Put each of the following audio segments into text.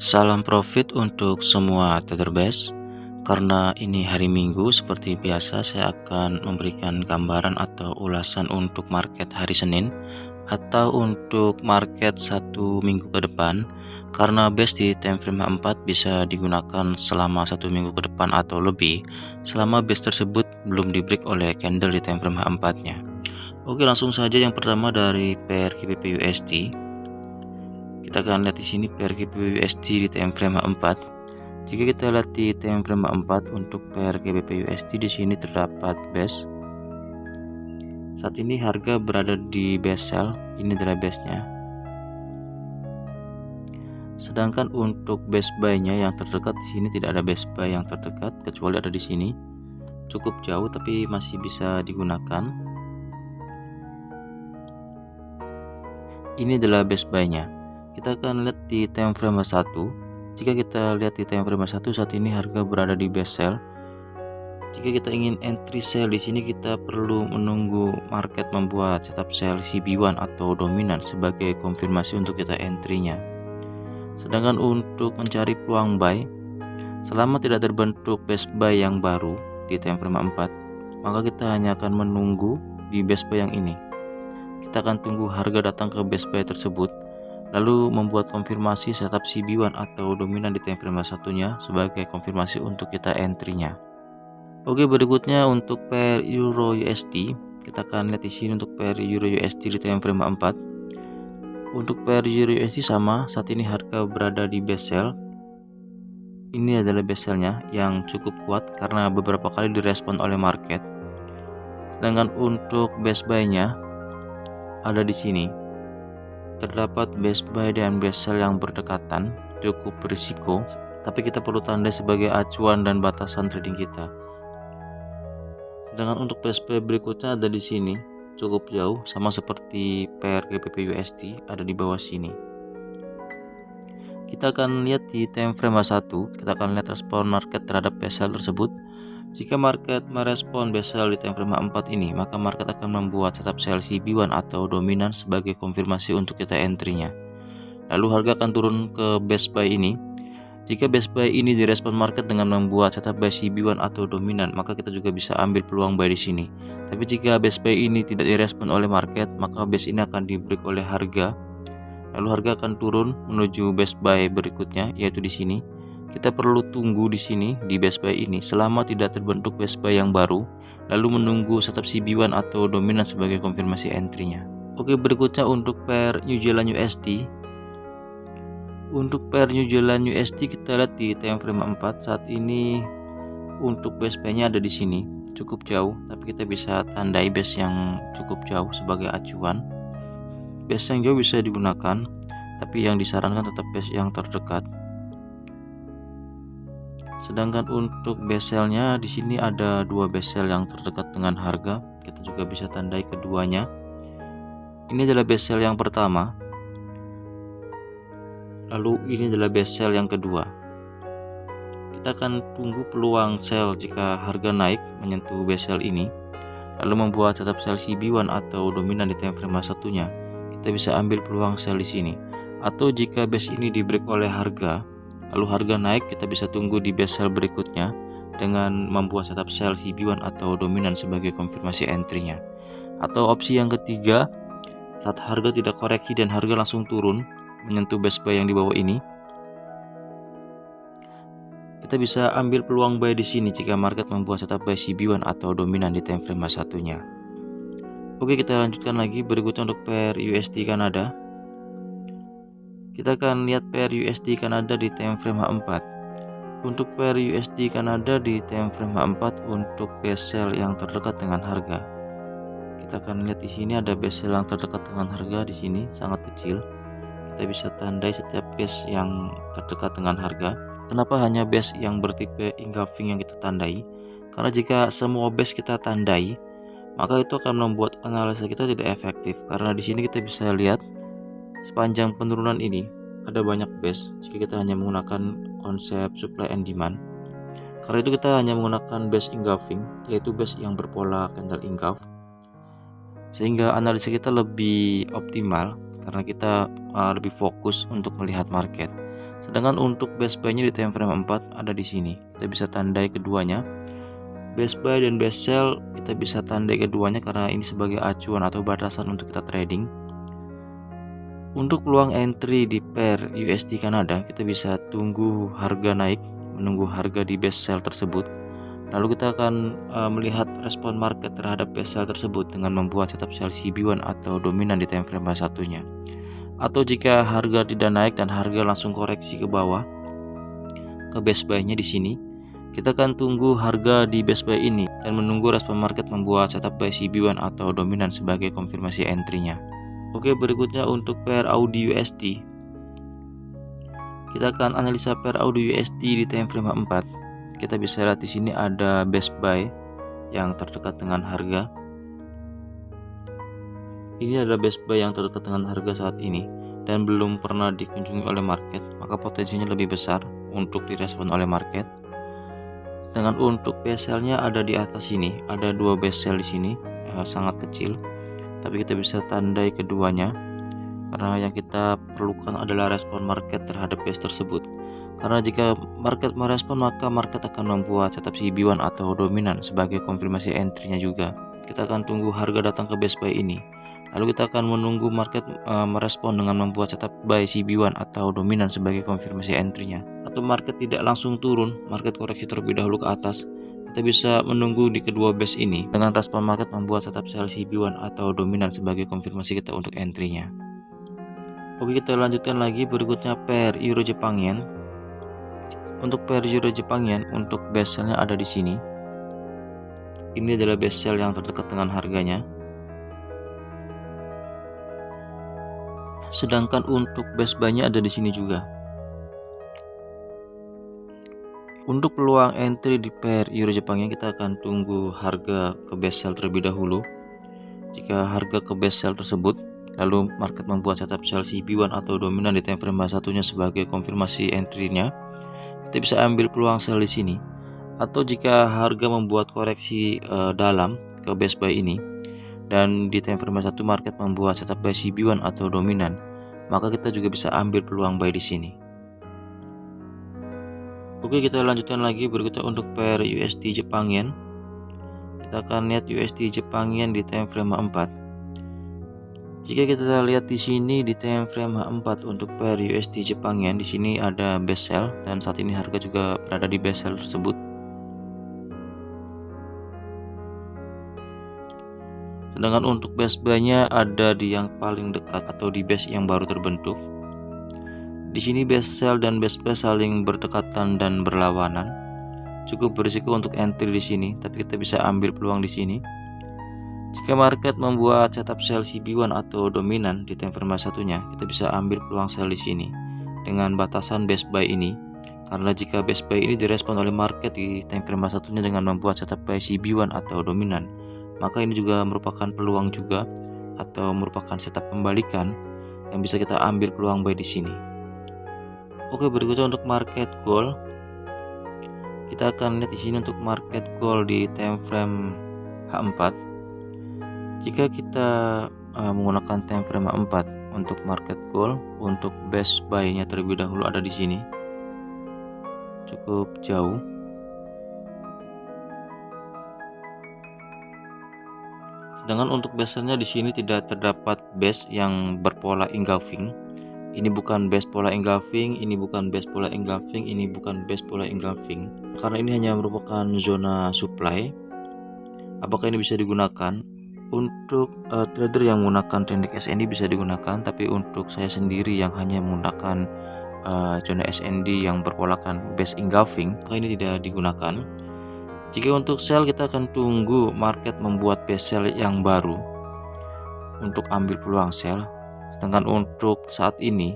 Salam profit untuk semua trader base. Karena ini hari Minggu, seperti biasa saya akan memberikan gambaran atau ulasan untuk market hari Senin atau untuk market 1 minggu ke depan. Karena base di time frame 4 bisa digunakan selama 1 minggu ke depan atau lebih selama base tersebut belum di break oleh candle di time frame 4-nya. Oke, langsung saja yang pertama dari pair GBP USD. Kita akan lihat di sini pair GBP USD di time frame 4. Jika kita lihat di time frame 4 untuk pair GBP USD, di sini terdapat base. Saat ini harga berada di base sell, ini adalah base-nya. Sedangkan untuk base buy-nya yang terdekat di sini tidak ada base buy yang terdekat kecuali ada di sini. Cukup jauh tapi masih bisa digunakan. Ini adalah base buy-nya. Kita akan lihat di time frame 1. Jika kita lihat di time frame 1, saat ini harga berada di base sell. Jika kita ingin entry sell di sini, kita perlu menunggu market membuat setup sell CB1 atau dominan sebagai konfirmasi untuk kita entry-nya. Sedangkan untuk mencari peluang buy, selama tidak terbentuk base buy yang baru di time frame 4, maka kita hanya akan menunggu di base buy yang ini. Kita akan tunggu harga datang ke base buy tersebut, lalu membuat konfirmasi setup CB1 atau dominan di time frame 1-nya sebagai konfirmasi untuk kita entry-nya. Oke, berikutnya untuk pair Euro USD, kita akan lihat di sini untuk pair Euro USD di time frame 4. Untuk pair Euro USD sama, saat ini harga berada di base sell. Ini adalah base sell-nya yang cukup kuat karena beberapa kali direspon oleh market. Sedangkan untuk base buy-nya ada di sini. Terdapat base buy dan base sell yang berdekatan, cukup berisiko, tapi kita perlu tandai sebagai acuan dan batasan trading kita. Sedangkan untuk base buy berikutnya ada di sini, cukup jauh, sama seperti pair GBP USD ada di bawah sini. Kita akan lihat di time frame 1, kita akan lihat respon market terhadap base sell tersebut. Jika market merespon base sell di time frame 4 ini, maka market akan membuat setup sell CB1 atau dominan sebagai konfirmasi untuk kita entry-nya. Lalu harga akan turun ke base buy ini. Jika base buy ini direspon market dengan membuat setup buy CB1 atau dominan, maka kita juga bisa ambil peluang buy di sini. Tapi jika base buy ini tidak direspon oleh market, maka base ini akan di break oleh harga. Lalu harga akan turun menuju base buy berikutnya, yaitu di sini. Kita perlu tunggu di sini di base buy ini selama tidak terbentuk base buy yang baru, lalu menunggu setup CB1 atau dominan sebagai konfirmasi entry-nya. Oke, berikutnya untuk pair New Zealand USD. Untuk pair New Zealand USD kita lihat di time frame 4. Saat ini untuk base buy-nya ada di sini, cukup jauh, tapi kita bisa tandai base yang cukup jauh sebagai acuan. Base yang jauh bisa digunakan, tapi yang disarankan tetap base yang terdekat. Sedangkan untuk base sell-nya di sini ada dua base sell yang terdekat dengan harga, kita juga bisa tandai keduanya. Ini adalah base sell yang pertama. Lalu ini adalah base sell yang kedua. Kita akan tunggu peluang sell jika harga naik menyentuh base sell ini, lalu membuat setup sell CB1 atau dominan di time frame 1-nya. Kita bisa ambil peluang sell di sini. Atau jika base ini di break oleh harga, lalu harga naik, kita bisa tunggu di base sell berikutnya dengan membuat setup sell CB1 atau dominan sebagai konfirmasi entry-nya. Atau opsi yang ketiga, saat harga tidak koreksi dan harga langsung turun menyentuh base buy yang di bawah ini, kita bisa ambil peluang buy di sini jika market membuat setup buy CB1 atau dominan di time frame 1-nya. Oke, kita lanjutkan lagi. Berikutnya untuk pair USD Kanada. Kita akan lihat pair USD Kanada di time frame 4. Untuk pair USD Kanada di time frame 4 untuk base sell yang terdekat dengan harga. Kita akan lihat di sini ada base sell yang terdekat dengan harga di sini sangat kecil. Kita bisa tandai setiap base yang terdekat dengan harga. Kenapa hanya base yang bertipe engulfing yang kita tandai? Karena jika semua base kita tandai, maka itu akan membuat analisa kita tidak efektif. Karena di sini kita bisa lihat sepanjang penurunan ini ada banyak base. Jika kita hanya menggunakan konsep supply and demand, karena itu kita hanya menggunakan base engulfing, yaitu base yang berpola candle engulf, sehingga analisa kita lebih optimal karena kita lebih fokus untuk melihat market. Sedangkan untuk best buy-nya di time frame 4 ada di sini. Kita bisa tandai keduanya. Best buy dan best sell kita bisa tandai keduanya karena ini sebagai acuan atau batasan untuk kita trading. Untuk peluang entry di pair USD Kanada, kita bisa tunggu harga naik, menunggu harga di best sell tersebut. Lalu kita akan melihat respon market terhadap best sell tersebut dengan membuat setup sell CB1 atau dominan di time frame satunya. Atau jika harga tidak naik dan harga langsung koreksi ke bawah ke best buy-nya di sini, kita akan tunggu harga di best buy ini dan menunggu respon market membuat setup buy CB1 atau dominan sebagai konfirmasi entry-nya. Oke, berikutnya untuk pair AUD USD. Kita akan analisa pair AUD USD di time frame 4. Kita bisa lihat di sini ada best buy yang terdekat dengan harga. Ini adalah best buy yang terdekat dengan harga saat ini dan belum pernah dikunjungi oleh market, maka potensinya lebih besar untuk direspon oleh market. Sedangkan untuk best sell-nya ada di atas sini, ada dua best sell di sini, sangat kecil, tapi kita bisa tandai keduanya karena yang kita perlukan adalah respon market terhadap best tersebut. Karena jika market merespon, maka market akan membuat setup CB1 atau dominan sebagai konfirmasi entry-nya juga. Kita akan tunggu harga datang ke best buy ini. Lalu kita akan menunggu market merespon dengan membuat setup buy CB1 atau dominan sebagai konfirmasi entry-nya. Atau market tidak langsung turun, market koreksi terlebih dahulu ke atas, kita bisa menunggu di kedua base ini dengan respon market membuat setup sell CB1 atau dominan sebagai konfirmasi kita untuk entry-nya. Oke, kita lanjutkan lagi berikutnya pair Euro Jepang Yen. Untuk pair Euro Jepang Yen, untuk best sell-nya ada di sini. Ini adalah best sell yang terdekat dengan harganya. Sedangkan untuk best buy-nya ada di sini juga. Untuk peluang entry di pair Euro Jepang Yen, kita akan tunggu harga ke best sell terlebih dahulu. Jika harga ke best sell tersebut, lalu market membuat setup sell CB1 atau dominan di time frame satunya sebagai konfirmasi entry-nya, kita bisa ambil peluang sell di sini. Atau jika harga membuat koreksi dalam ke best buy ini dan di time frame 1 market membuat setup buy CB1 atau dominan, maka kita juga bisa ambil peluang buy di sini. Oke, kita lanjutkan lagi berikutnya untuk pair USD Jepang Yen. Kita akan lihat USD Jepang Yen di time frame 4. Jika kita lihat di sini di time frame 4 untuk pair USD Jepang Yen, di sini ada best sell dan saat ini harga juga berada di best sell tersebut. Sedangkan untuk best buy-nya ada di yang paling dekat atau di base yang baru terbentuk. Di sini best sell dan best buy saling berdekatan dan berlawanan. Cukup berisiko untuk entry di sini, tapi kita bisa ambil peluang di sini. Jika market membuat setup sell CB1 atau dominan di time frame satunya, kita bisa ambil peluang sell di sini dengan batasan best buy ini. Karena jika best buy ini direspon oleh market di time frame satunya dengan membuat setup buy CB1 atau dominan, maka ini juga merupakan peluang juga atau merupakan setup pembalikan yang bisa kita ambil peluang buy di sini. Oke, berikutnya untuk market goal. Kita akan lihat di sini untuk market goal di time frame H4. Jika kita menggunakan time frame 4 untuk market goal, untuk best buy-nya terlebih dahulu ada di sini. Cukup jauh. Sedangkan untuk best sell-nya di sini tidak terdapat base yang berpola engulfing. Ini bukan base pola engulfing, ini bukan base pola engulfing, ini bukan base pola engulfing. Karena ini hanya merupakan zona supply. Apakah ini bisa digunakan? Untuk trader yang menggunakan teknik SND bisa digunakan, tapi untuk saya sendiri yang hanya menggunakan zona SND yang berpolakan base engulfing, maka ini tidak digunakan. Jika untuk sell, kita akan tunggu market membuat base sell yang baru untuk ambil peluang sell. Sedangkan untuk saat ini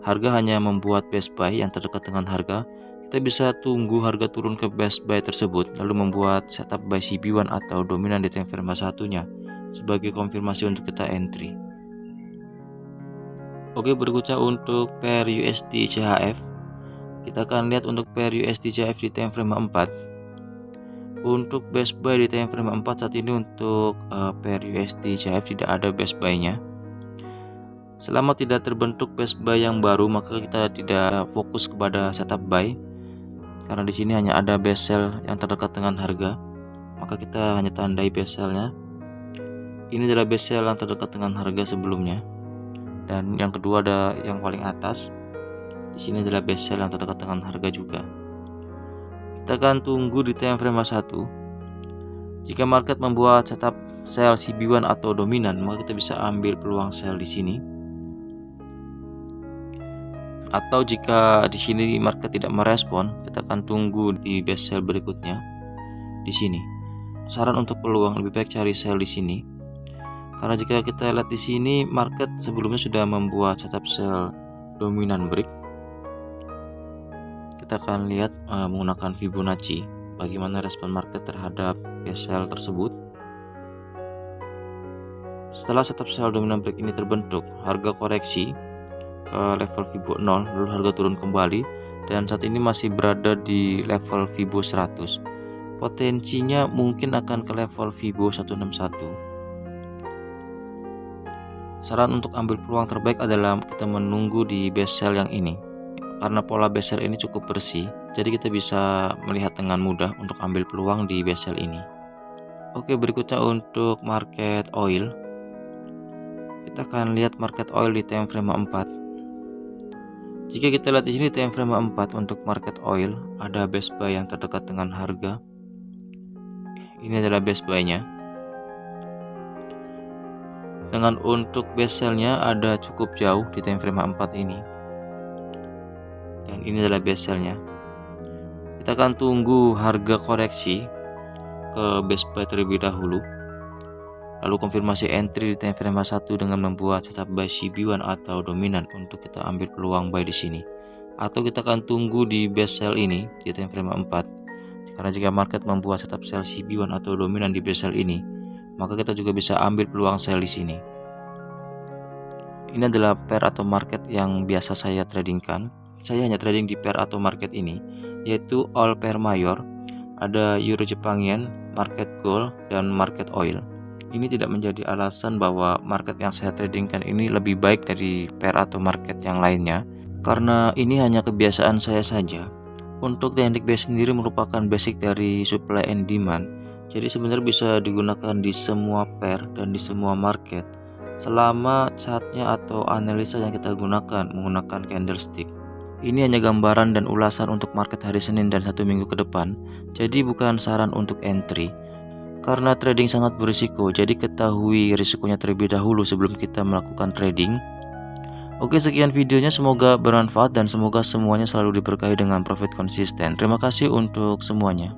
harga hanya membuat best buy yang terdekat dengan harga. Kita bisa tunggu harga turun ke best buy tersebut lalu membuat setup buy CB1 atau dominan di time frame satunya sebagai konfirmasi untuk kita entry. Oke, berikutnya untuk pair USD CHF. Kita akan lihat untuk pair USD CHF di time frame 4. Untuk best buy di time frame 4 saat ini untuk pair USD CHF tidak ada best buy-nya. Selama tidak terbentuk best buy yang baru, maka kita tidak fokus kepada setup buy, karena di sini hanya ada best sell yang terdekat dengan harga, maka kita hanya tandai best sellnya. Ini adalah best sell yang terdekat dengan harga sebelumnya, dan yang kedua ada yang paling atas. Di sini adalah best sell yang terdekat dengan harga juga. Kita akan tunggu di time frame 1. Jika market membuat setup sell CB1 atau dominan, maka kita bisa ambil peluang sell di sini. Atau jika di sini market tidak merespon, kita akan tunggu di best sell berikutnya di sini. Saran untuk peluang, lebih baik cari sell di sini. Karena jika kita lihat di sini, market sebelumnya sudah membuat setup sell dominan break. Kita akan lihat menggunakan Fibonacci bagaimana respon market terhadap best sell tersebut. Setelah setup sell dominan break ini terbentuk, harga koreksi ke level Fibo 0, lalu harga turun kembali, dan saat ini masih berada di level Fibo 100. Potensinya mungkin akan ke level Fibo 161. Saran untuk ambil peluang terbaik adalah kita menunggu di best sell yang ini, karena pola best sell ini cukup bersih, jadi kita bisa melihat dengan mudah untuk ambil peluang di best sell ini. Oke, berikutnya untuk market oil. Kita akan lihat market oil di time frame 4. Jika kita lihat di sini time frame 4 untuk market oil, ada best buy yang terdekat dengan harga. Ini adalah best buy-nya. Dengan untuk best sell-nya ada cukup jauh di time frame 4 ini. Dan ini adalah best sell-nya. Kita akan tunggu harga koreksi ke best buy terlebih dahulu, lalu konfirmasi entry di time frame 1 dengan membuat setup buy CB1 atau dominan untuk kita ambil peluang buy di sini. Atau kita akan tunggu di best sell ini di time frame 4. Karena jika market membuat setup sell CB1 atau dominan di best sell ini, maka kita juga bisa ambil peluang sell di sini. Ini adalah pair atau market yang biasa saya tradingkan. Saya hanya trading di pair atau market ini, yaitu all pair mayor, ada Euro Jepang Yen, market gold, dan market oil. Ini tidak menjadi alasan bahwa market yang saya tradingkan ini lebih baik dari pair atau market yang lainnya, karena ini hanya kebiasaan saya saja. Untuk teknik buy sendiri merupakan basic dari supply and demand, jadi sebenarnya bisa digunakan di semua pair dan di semua market selama chartnya atau analisa yang kita gunakan menggunakan candlestick. Ini hanya gambaran dan ulasan untuk market hari Senin dan 1 minggu ke depan, jadi bukan saran untuk entry. Karena trading sangat berisiko, jadi ketahui risikonya terlebih dahulu sebelum kita melakukan trading. Oke, sekian videonya, semoga bermanfaat dan semoga semuanya selalu diberkahi dengan profit konsisten. Terima kasih untuk semuanya.